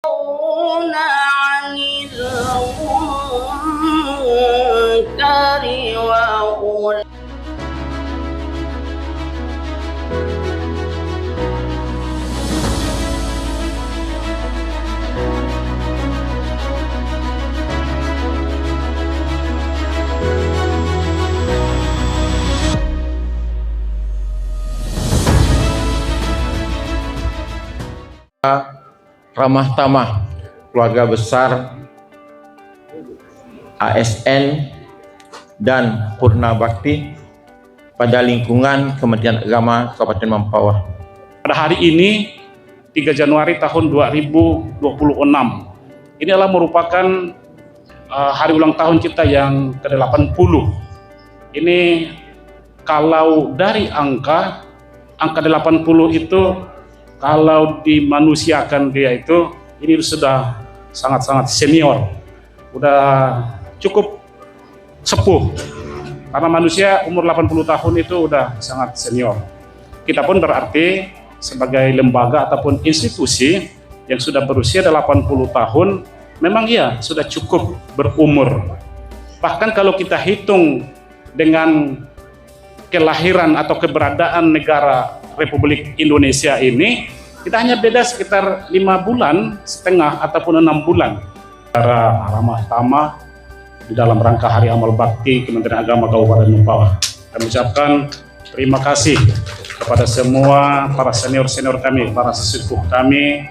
عن المنكر وأولئك ramah tamah keluarga besar ASN dan Purna Bakti pada lingkungan Kementerian Agama Kabupaten Mempawah. Pada hari ini 3 Januari tahun 2026 ini adalah merupakan hari ulang tahun kita yang ke-80. Ini kalau dari angka 80 itu kalau dimanusiakan dia itu ini sudah sangat-sangat senior, udah cukup sepuh. Karena manusia umur 80 tahun itu udah sangat senior. Kita pun berarti sebagai lembaga ataupun institusi yang sudah berusia 80 tahun, memang ya sudah cukup berumur. Bahkan kalau kita hitung dengan kelahiran atau keberadaan negara Republik Indonesia ini, kita hanya beda sekitar 5,5 bulan ataupun 6 bulan. Secara ramah tamah di dalam rangka Hari Amal Bakti Kementerian Agama Kabupaten Mempawah, kami ucapkan terima kasih kepada semua para senior-senior kami, para sesepuh kami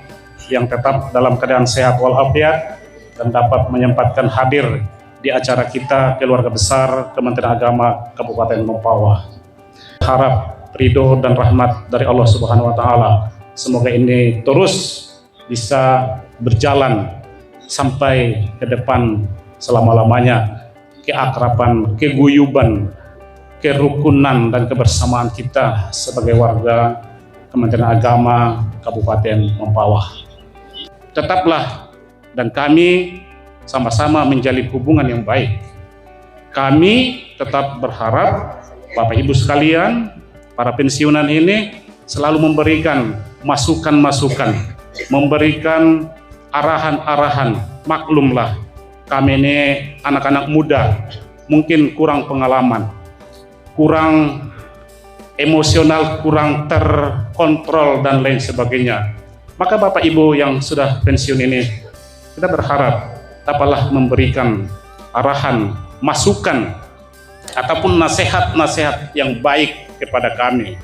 yang tetap dalam keadaan sehat walafiat dan dapat menyempatkan hadir di acara kita keluarga besar Kementerian Agama Kabupaten Mempawah. Harap ridho dan rahmat dari Allah Subhanahu wa Ta'ala. Semoga ini terus bisa berjalan sampai ke depan selama-lamanya. Keakraban, keguyuban, kerukunan dan kebersamaan kita sebagai warga Kementerian Agama Kabupaten Mempawah. Tetaplah dan kami sama-sama menjalin hubungan yang baik. Kami tetap berharap Bapak Ibu sekalian, para pensiunan ini selalu memberikan masukan-masukan, memberikan arahan-arahan. Maklumlah, kami ini anak-anak muda, mungkin kurang pengalaman, kurang emosional, kurang terkontrol dan lain sebagainya. Maka Bapak Ibu yang sudah pensiun ini, kita berharap dapatlah memberikan arahan, masukan, ataupun nasihat-nasihat yang baik kepada kami,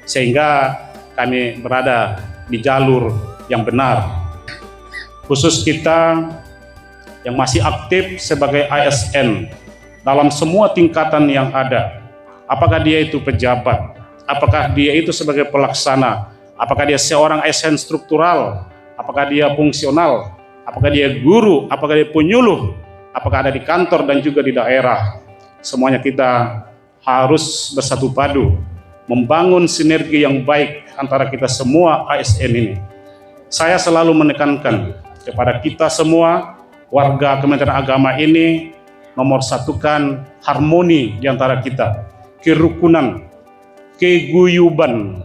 sehingga kami berada di jalur yang benar. Khusus kita yang masih aktif sebagai ASN dalam semua tingkatan yang ada, apakah dia itu pejabat, apakah dia itu sebagai pelaksana, apakah dia seorang ASN struktural, apakah dia fungsional, apakah dia guru, apakah dia penyuluh, apakah ada di kantor dan juga di daerah. Semuanya kita harus bersatu padu membangun sinergi yang baik antara kita semua ASN ini. Saya selalu menekankan kepada kita semua warga Kementerian Agama ini, nomor satukan harmoni di antara kita, kerukunan, keguyuban,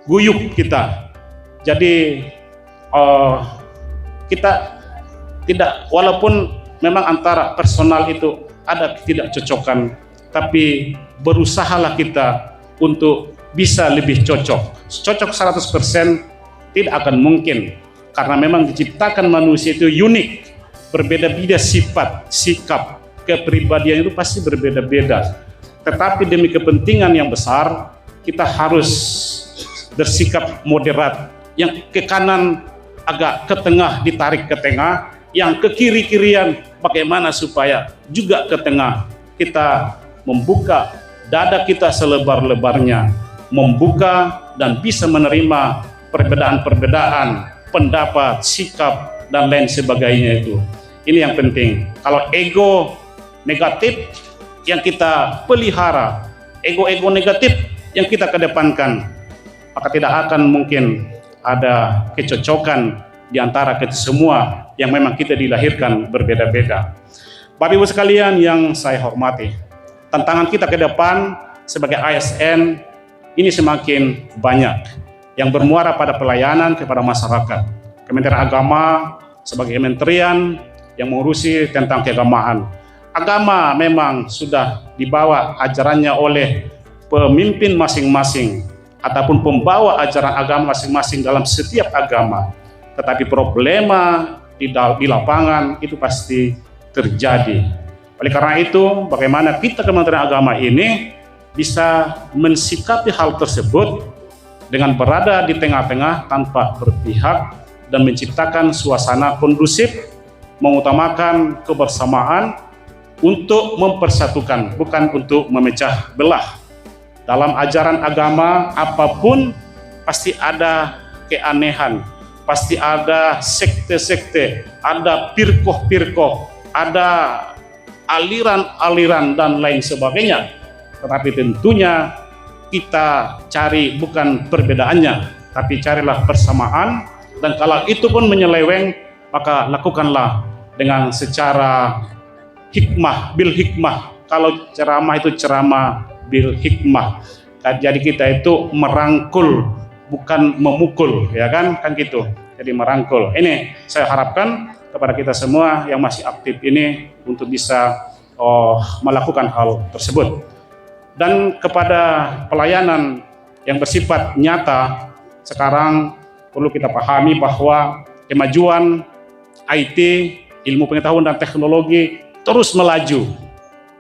guyup kita. Jadi kita tidak, walaupun memang antara personal itu ada ketidakcocokan, tapi berusahalah kita untuk bisa lebih cocok. Cocok 100% tidak akan mungkin, karena memang diciptakan manusia itu unik, berbeda-beda sifat, sikap, kepribadian itu pasti berbeda-beda. Tetapi demi kepentingan yang besar, kita harus bersikap moderat. Yang ke kanan agak ke tengah ditarik ke tengah, yang ke kiri-kirian bagaimana supaya juga ke tengah. Kita membuka dada kita selebar-lebarnya, membuka dan bisa menerima perbedaan-perbedaan pendapat, sikap dan lain sebagainya itu. Ini yang penting. Kalau ego negatif yang kita pelihara, ego-ego negatif yang kita kedepankan, maka tidak akan mungkin ada kecocokan di antara kita semua yang memang kita dilahirkan berbeda-beda. Bapak Ibu sekalian yang saya hormati, tantangan kita ke depan sebagai ASN ini semakin banyak yang bermuara pada pelayanan kepada masyarakat. Kementerian Agama sebagai kementerian yang mengurusi tentang keagamaan. Agama memang sudah dibawa ajarannya oleh pemimpin masing-masing ataupun pembawa ajaran agama masing-masing dalam setiap agama. Tetapi problema di lapangan itu pasti terjadi. Oleh karena itu, bagaimana kita Kementerian Agama ini bisa mensikapi hal tersebut dengan berada di tengah-tengah tanpa berpihak dan menciptakan suasana kondusif, mengutamakan kebersamaan untuk mempersatukan, bukan untuk memecah belah. Dalam ajaran agama apapun pasti ada keanehan, pasti ada sekte-sekte, ada pirkoh-pirkoh, ada aliran-aliran dan lain sebagainya. Tetapi tentunya kita cari bukan perbedaannya, tapi carilah persamaan, dan kalau itu pun menyeleweng, maka lakukanlah dengan secara hikmah, bil hikmah. Kalau ceramah itu ceramah bil hikmah. Jadi kita itu merangkul, bukan memukul, ya kan gitu. Jadi merangkul. Ini saya harapkan kepada kita semua yang masih aktif ini untuk bisa melakukan hal tersebut. Dan kepada pelayanan yang bersifat nyata, sekarang perlu kita pahami bahwa kemajuan IT, ilmu pengetahuan dan teknologi terus melaju.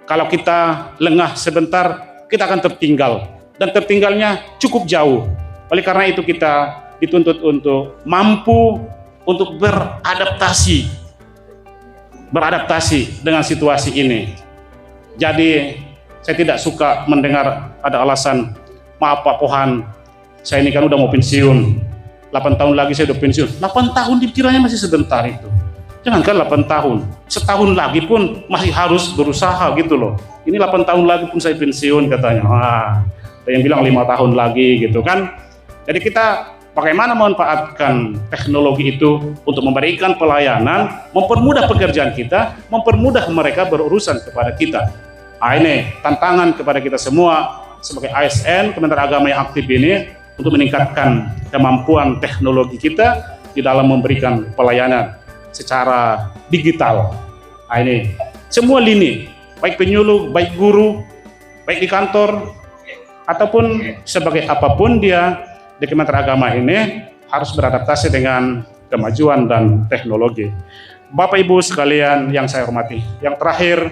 Kalau kita lengah sebentar, kita akan tertinggal, dan tertinggalnya cukup jauh. Oleh karena itu kita dituntut untuk mampu untuk beradaptasi dengan situasi ini. Jadi saya tidak suka mendengar ada alasan, maaf Pak Pohan, saya ini kan udah mau pensiun, 8 tahun lagi saya udah pensiun. 8 tahun dikiranya masih sebentar itu. Jangankan 8 tahun, setahun lagi pun masih harus berusaha gitu loh. Ini 8 tahun lagi pun saya pensiun katanya. Ada yang bilang 5 tahun lagi gitu kan. Jadi kita bagaimana memanfaatkan teknologi itu untuk memberikan pelayanan, mempermudah pekerjaan kita, mempermudah mereka berurusan kepada kita. Ini tantangan kepada kita semua sebagai ASN, Kementerian Agama yang aktif ini, untuk meningkatkan kemampuan teknologi kita di dalam memberikan pelayanan secara digital. Ini semua lini, baik penyuluh, baik guru, baik di kantor, ataupun sebagai apapun dia di Kementerian Agama ini harus beradaptasi dengan kemajuan dan teknologi. Bapak Ibu sekalian yang saya hormati, yang terakhir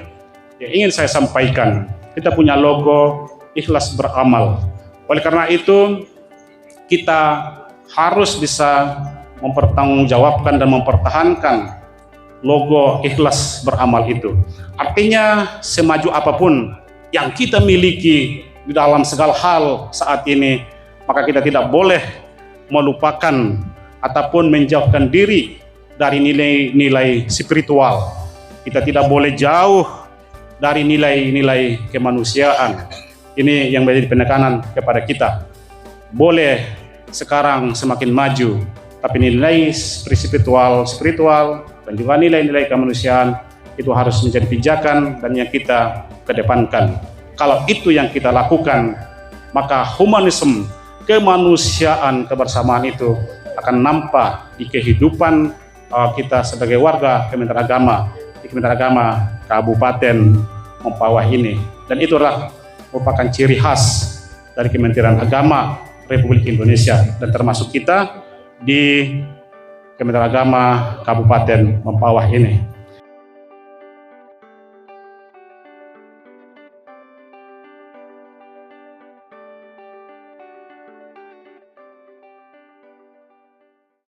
yang ingin saya sampaikan, kita punya logo ikhlas beramal. Oleh karena itu kita harus bisa mempertanggungjawabkan dan mempertahankan logo ikhlas beramal itu. Artinya semaju apapun yang kita miliki di dalam segala hal saat ini, maka kita tidak boleh melupakan ataupun menjauhkan diri dari nilai-nilai spiritual. Kita tidak boleh jauh dari nilai-nilai kemanusiaan. Ini yang menjadi penekanan kepada kita. Boleh sekarang semakin maju, tapi nilai spiritual dan juga nilai-nilai kemanusiaan itu harus menjadi pijakan dan yang kita kedepankan. Kalau itu yang kita lakukan, maka humanisme, kemanusiaan, kebersamaan itu akan nampak di kehidupan kita sebagai warga Kementerian Agama, di Kementerian Agama Kabupaten Mempawah ini. Dan itulah merupakan ciri khas dari Kementerian Agama Republik Indonesia, dan termasuk kita di Kementerian Agama Kabupaten Mempawah ini.